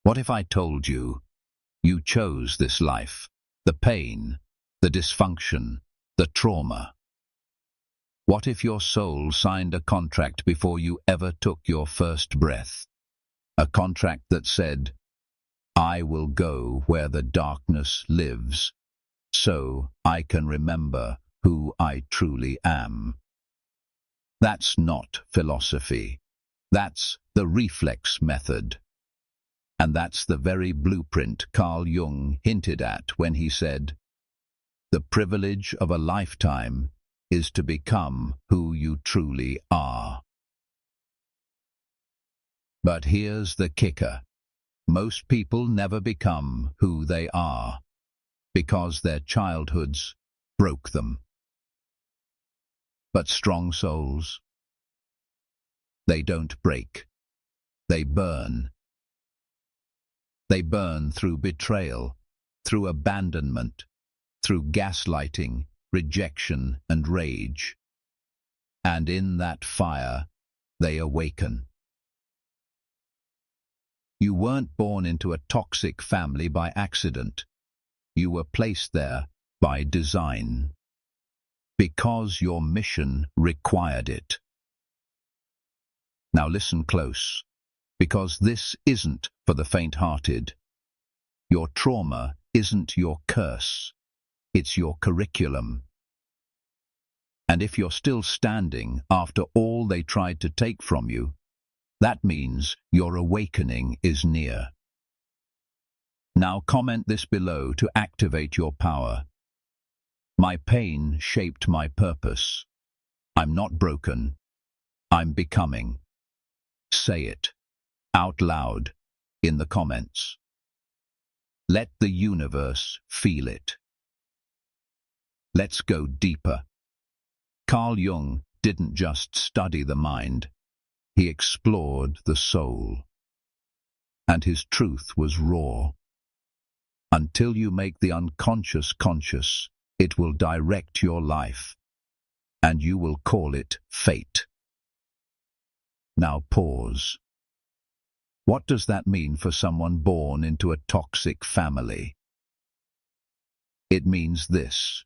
What if I told you, you chose this life, the pain, the dysfunction, the trauma? What if your soul signed a contract before you ever took your first breath? A contract that said, I will go where the darkness lives, so I can remember who I truly am. That's not philosophy. That's the reflex method. And that's the very blueprint Carl Jung hinted at when he said, the privilege of a lifetime is to become who you truly are. But here's the kicker. Most people never become who they are because their childhoods broke them. But strong souls, they don't break. They burn. They burn through betrayal, through abandonment, through gaslighting, rejection, and rage. And in that fire, they awaken. You weren't born into a toxic family by accident. You were placed there by design, because your mission required it. Now listen close, because this isn't for the faint-hearted. Your trauma isn't your curse, it's your curriculum. And if you're still standing after all they tried to take from you, that means your awakening is near. Now comment this below to activate your power. My pain shaped my purpose. I'm not broken. I'm becoming. Say it, out loud, in the comments. Let the universe feel it. Let's go deeper. Carl Jung didn't just study the mind. He explored the soul. And his truth was raw. Until you make the unconscious conscious, it will direct your life, and you will call it fate. Now pause. What does that mean for someone born into a toxic family? It means this.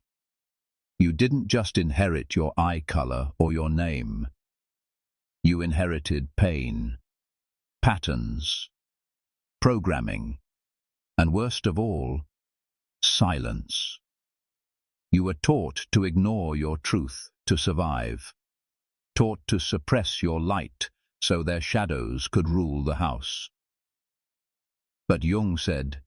You didn't just inherit your eye color or your name. You inherited pain, patterns, programming, and worst of all, silence. You were taught to ignore your truth to survive, taught to suppress your light so their shadows could rule the house. But Jung said,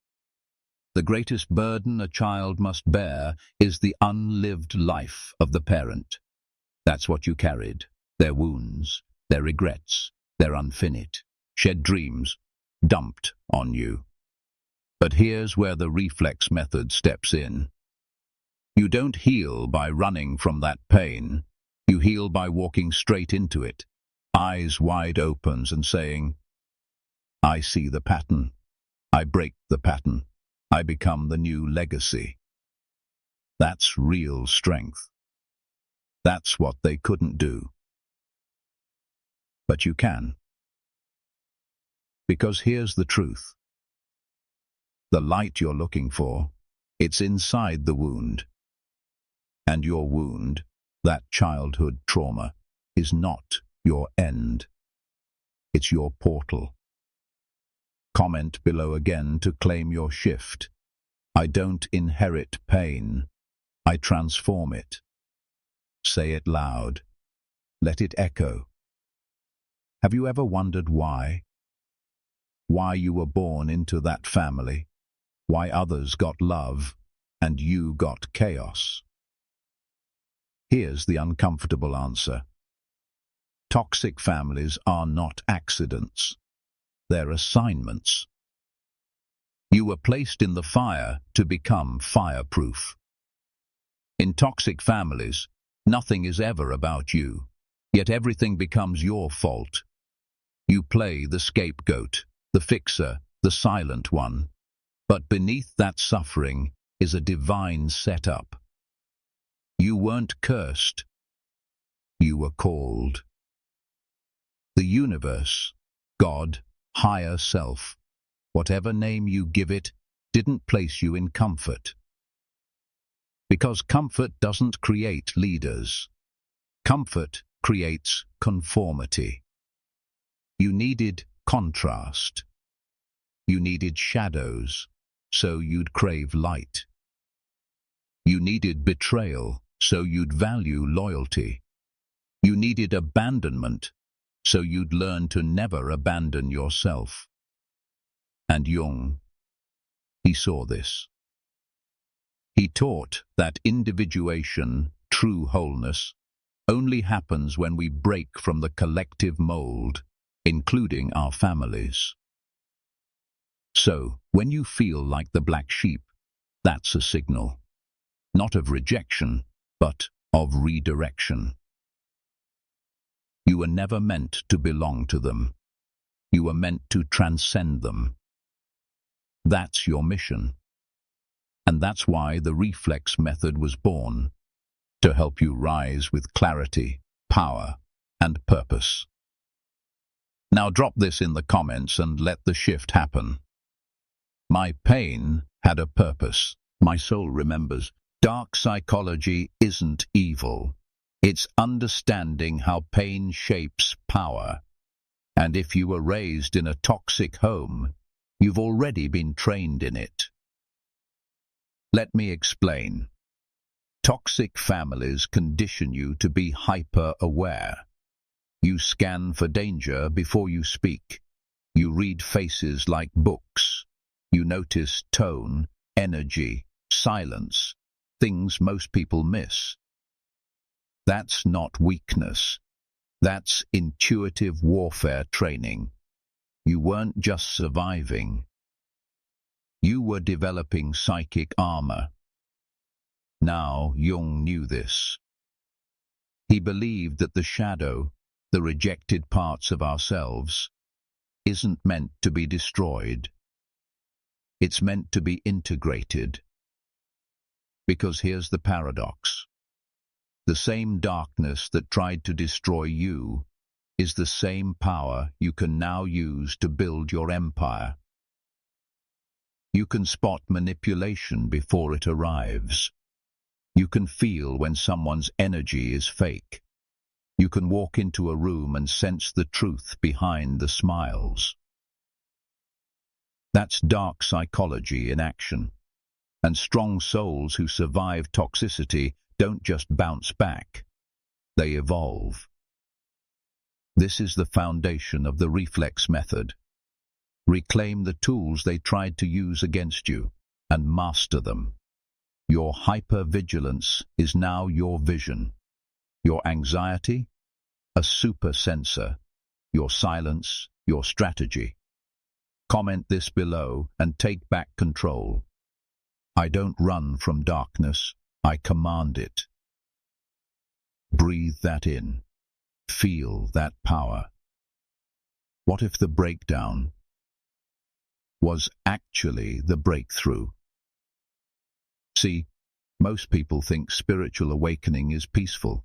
the greatest burden a child must bear is the unlived life of the parent. That's what you carried, their wounds, their regrets, their unfinished, shed dreams, dumped on you. But here's where the reflex method steps in. You don't heal by running from that pain. You heal by walking straight into it, eyes wide open and saying, I see the pattern. I break the pattern. I become the new legacy. That's real strength. That's what they couldn't do. But you can. Because here's the truth. The light you're looking for, it's inside the wound. And your wound, that childhood trauma, is not your end. It's your portal. Comment below again to claim your shift. I don't inherit pain. I transform it. Say it loud. Let it echo. Have you ever wondered why? Why you were born into that family? Why others got love and you got chaos? Here's the uncomfortable answer. Toxic families are not accidents. They're assignments. You were placed in the fire to become fireproof. In toxic families, nothing is ever about you, yet everything becomes your fault. You play the scapegoat, the fixer, the silent one. But beneath that suffering is a divine setup. You weren't cursed. You were called. The universe, God, higher self, whatever name you give it, didn't place you in comfort. Because comfort doesn't create leaders. Comfort creates conformity. You needed contrast. You needed shadows, so you'd crave light. You needed betrayal, so you'd value loyalty. You needed abandonment, so you'd learn to never abandon yourself. And Jung, he saw this. He taught that individuation, true wholeness, only happens when we break from the collective mold, including our families. So, when you feel like the black sheep, that's a signal, not of rejection, but of redirection. You were never meant to belong to them. You were meant to transcend them. That's your mission. And that's why the Reflex Method was born, to help you rise with clarity, power, and purpose. Now drop this in the comments and let the shift happen. My pain had a purpose. My soul remembers. Dark psychology isn't evil. It's understanding how pain shapes power. And if you were raised in a toxic home, you've already been trained in it. Let me explain. Toxic families condition you to be hyper-aware. You scan for danger before you speak. You read faces like books. You notice tone, energy, silence, things most people miss. That's not weakness. That's intuitive warfare training. You weren't just surviving. You were developing psychic armor. Now Jung knew this. He believed that the shadow, the rejected parts of ourselves, isn't meant to be destroyed. It's meant to be integrated. Because here's the paradox. The same darkness that tried to destroy you is the same power you can now use to build your empire. You can spot manipulation before it arrives. You can feel when someone's energy is fake. You can walk into a room and sense the truth behind the smiles. That's dark psychology in action. And strong souls who survive toxicity don't just bounce back. They evolve. This is the foundation of the Reflex Method. Reclaim the tools they tried to use against you and master them. Your hypervigilance is now your vision. Your anxiety, a super sensor. Your silence, your strategy. Comment this below and take back control. I don't run from darkness, I command it. Breathe that in. Feel that power. What if the breakdown was actually the breakthrough? See, most people think spiritual awakening is peaceful,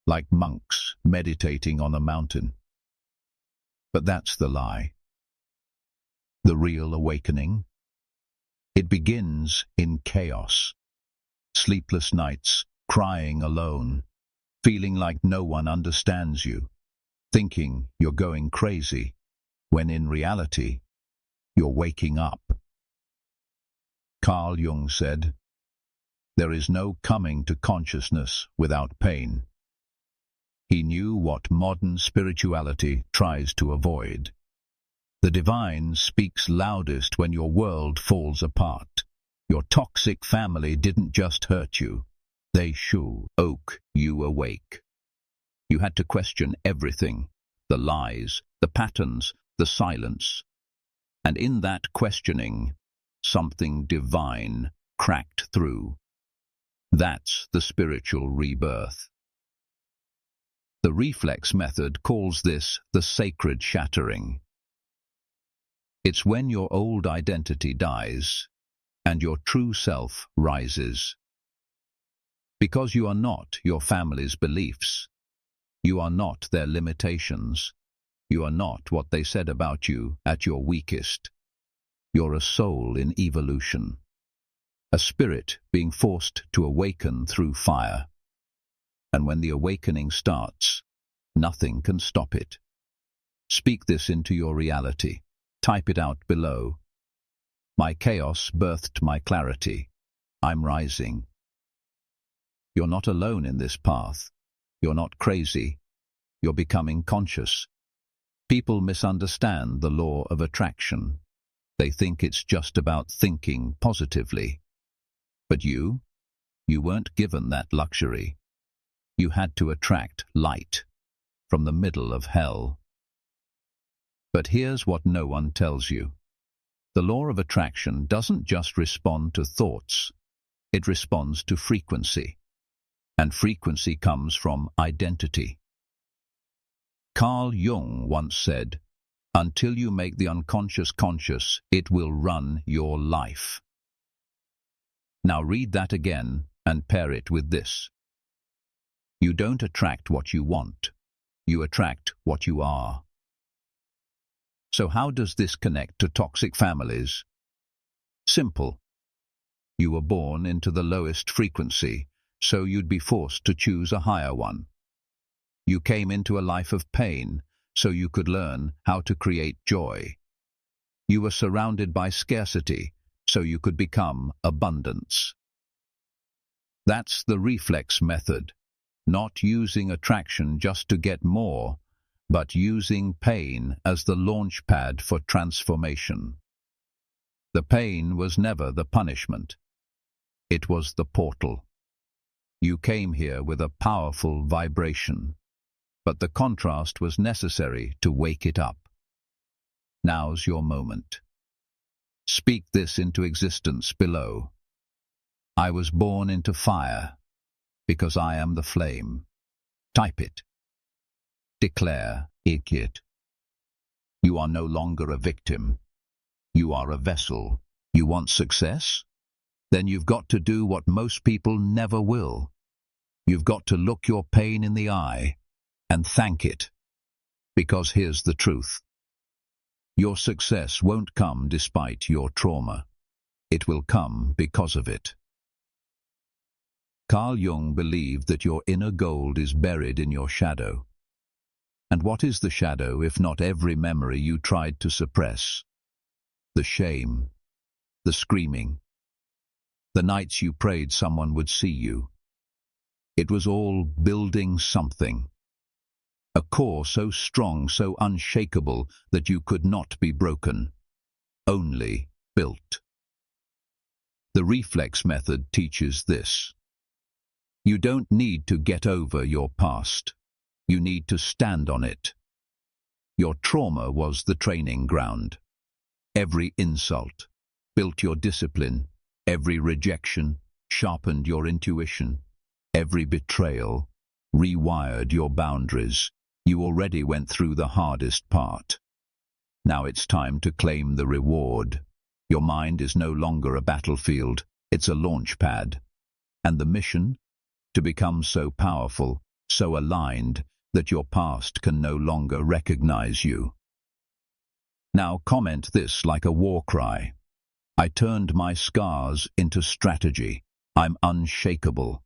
like monks meditating on a mountain. But that's the lie. The real awakening, it begins in chaos. Sleepless nights, crying alone, feeling like no one understands you, thinking you're going crazy, when in reality, you're waking up. Carl Jung said, "There is no coming to consciousness without pain." He knew what modern spirituality tries to avoid. The divine speaks loudest when your world falls apart. Your toxic family didn't just hurt you. They shook you awake. You had to question everything, the lies, the patterns, the silence. And in that questioning, something divine cracked through. That's the spiritual rebirth. The Reflex Method calls this the sacred shattering. It's when your old identity dies and your true self rises. Because you are not your family's beliefs. You are not their limitations. You are not what they said about you at your weakest. You're a soul in evolution, a spirit being forced to awaken through fire. And when the awakening starts, nothing can stop it. Speak this into your reality. Type it out below. My chaos birthed my clarity. I'm rising. You're not alone in this path. You're not crazy. You're becoming conscious. People misunderstand the law of attraction. They think it's just about thinking positively. But you weren't given that luxury. You had to attract light from the middle of hell. But here's what no one tells you. The law of attraction doesn't just respond to thoughts. It responds to frequency. And frequency comes from identity. Carl Jung once said, "Until you make the unconscious conscious, it will run your life." Now read that again and pair it with this. You don't attract what you want. You attract what you are. So how does this connect to toxic families? Simple. You were born into the lowest frequency, so you'd be forced to choose a higher one. You came into a life of pain, so you could learn how to create joy. You were surrounded by scarcity, so you could become abundance. That's the reflex method. Not using attraction just to get more, but using pain as the launch pad for transformation. The pain was never the punishment. It was the portal. You came here with a powerful vibration, but the contrast was necessary to wake it up. Now's your moment. Speak this into existence below. I was born into fire, because I am the flame. Type it. Declare it. You are no longer a victim. You are a vessel. You want success? Then you've got to do what most people never will. You've got to look your pain in the eye and thank it. Because here's the truth. Your success won't come despite your trauma. It will come because of it. Carl Jung believed that your inner gold is buried in your shadow. And what is the shadow if not every memory you tried to suppress? The shame, the screaming, the nights you prayed someone would see you. It was all building something. A core so strong, so unshakable that you could not be broken, only built. The reflex method teaches this. You don't need to get over your past. You need to stand on it. Your trauma was the training ground. Every insult built your discipline. Every rejection sharpened your intuition. Every betrayal rewired your boundaries. You already went through the hardest part. Now it's time to claim the reward. Your mind is no longer a battlefield. It's a launch pad. And the mission? To become so powerful, so aligned, that your past can no longer recognize you. Now comment this like a war cry. I turned my scars into strategy. I'm unshakable.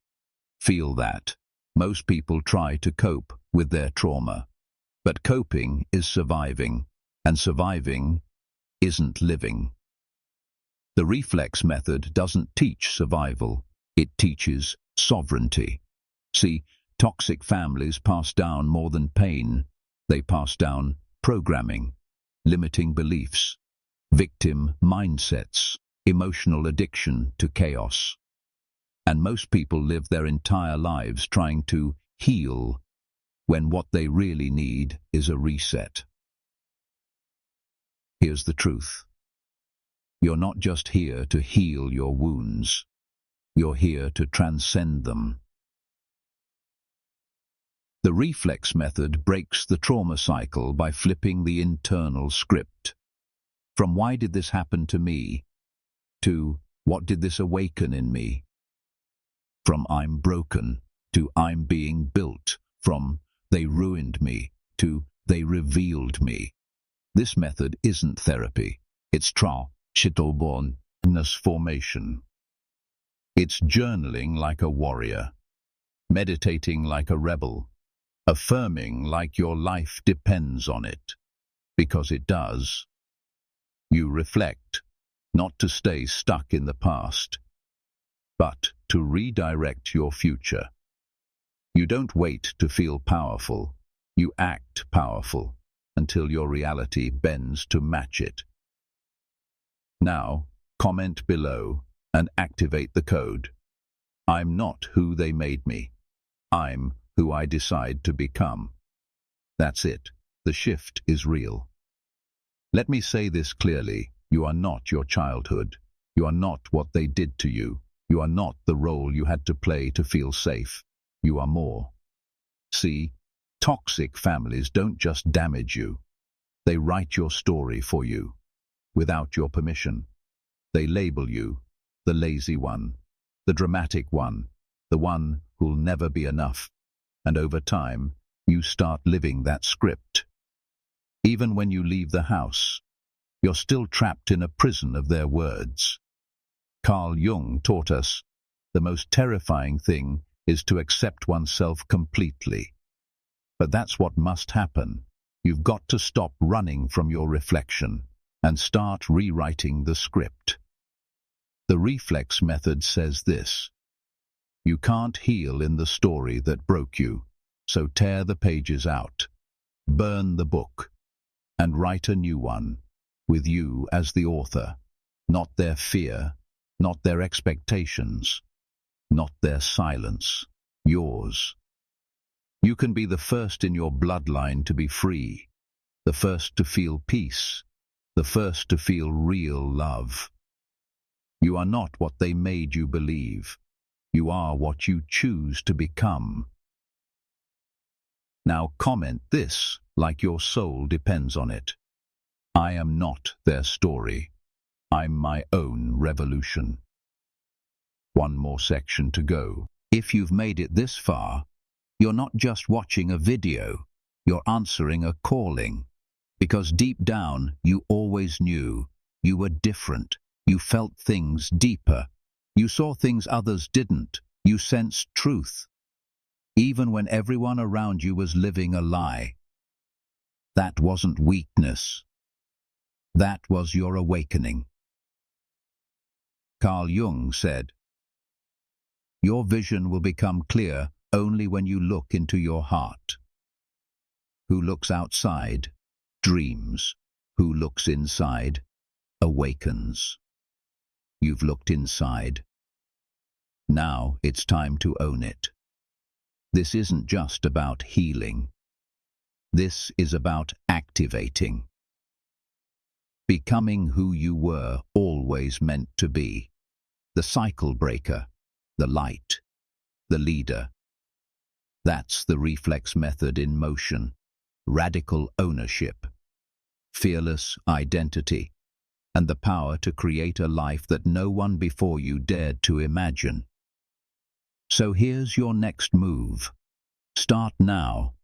Feel that. Most people try to cope with their trauma. But coping is surviving, and surviving isn't living. The reflex method doesn't teach survival. It teaches sovereignty. See, toxic families pass down more than pain. They pass down programming, limiting beliefs, victim mindsets, emotional addiction to chaos. And most people live their entire lives trying to heal when what they really need is a reset. Here's the truth. You're not just here to heal your wounds. You're here to transcend them. The reflex method breaks the trauma cycle by flipping the internal script. From "why did this happen to me?" to "what did this awaken in me?" From "I'm broken" to "I'm being built." From "they ruined me" to "they revealed me." This method isn't therapy. It's Chittlebornness formation. It's journaling like a warrior, meditating like a rebel, affirming like your life depends on it, because it does. You reflect, not to stay stuck in the past, but to redirect your future. You don't wait to feel powerful, you act powerful until your reality bends to match it. Now, comment below and activate the code. I'm not who they made me. I'm who I decide to become. That's it. The shift is real. Let me say this clearly. You are not your childhood. You are not what they did to you. You are not the role you had to play to feel safe. You are more. See, toxic families don't just damage you. They write your story for you, without your permission. They label you, the lazy one, the dramatic one, the one who'll never be enough. And over time, you start living that script. Even when you leave the house, you're still trapped in a prison of their words. Carl Jung taught us, the most terrifying thing is to accept oneself completely. But that's what must happen. You've got to stop running from your reflection and start rewriting the script. The Reflex Method says this: you can't heal in the story that broke you, so tear the pages out, burn the book, and write a new one, with you as the author, not their fear, not their expectations, not their silence, yours. You can be the first in your bloodline to be free, the first to feel peace, the first to feel real love. You are not what they made you believe. You are what you choose to become. Now comment this like your soul depends on it. I am not their story. I'm my own revolution. One more section to go. If you've made it this far, you're not just watching a video, you're answering a calling. Because deep down, you always knew you were different. You felt things deeper. You saw things others didn't. You sensed truth, even when everyone around you was living a lie. That wasn't weakness. That was your awakening. Carl Jung said, your vision will become clear only when you look into your heart. Who looks outside dreams. Who looks inside awakens. You've looked inside. Now it's time to own it. This isn't just about healing. This is about activating. Becoming who you were always meant to be. The cycle breaker, the light, the leader. That's the Reflex Method in motion. Radical ownership, fearless identity, and the power to create a life that no one before you dared to imagine. So here's your next move. Start now.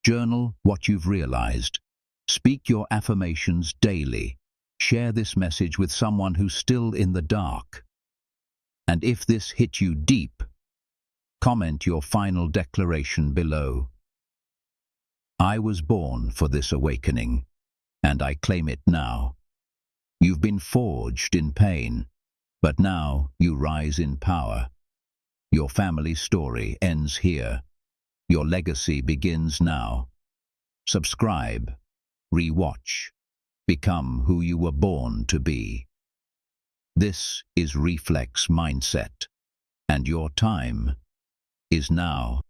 Journal what you've realized. Speak your affirmations daily. Share this message with someone who's still in the dark. And if this hit you deep, comment your final declaration below. I was born for this awakening, and I claim it now. You've been forged in pain, but now you rise in power. Your family story ends here. Your legacy begins now. Subscribe, rewatch, become who you were born to be. This is Reflex Mindset, and your time is now.